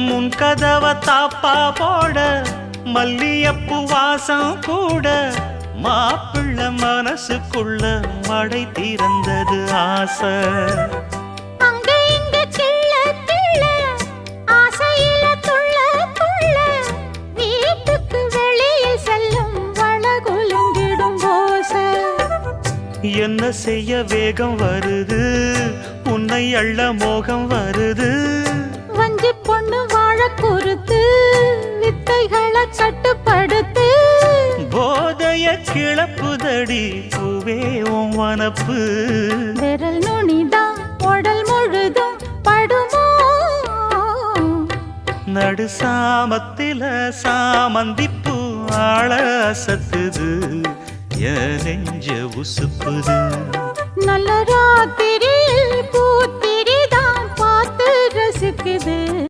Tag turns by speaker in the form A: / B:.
A: முன் கதவ தாப்பா போட மல்லியப்பு வாசம் கூட மாப்பிள்ள மனசுக்குள்ள மடை திறந்தது ஆசை.
B: அங்க இங்க கிள்ள கிள்ள ஆசையில துள்ள துள்ள வீட்டுக்கு வெளியில் செல்லும் வளகுலுங்கிடும் ஓசை.
A: என்ன செய்ய வேகம் வருது உன்னை அள்ள மோகம் வருது.
B: வஞ்சி பொண்ணு வாழ குறுத்து வித்தைகளை கட்டுப்படுத்து.
A: போதைய கிளப்புதடி பூவே உன் வனப்பு.
B: விரல் நுனிதான் உடல் முழுதும் படுமோ.
A: நடு சாமத்தில சாமந்திப்பூ ஆள அசத்துது என் நெஞ்ச உசுப்புது.
B: நல்ல ராத்திரி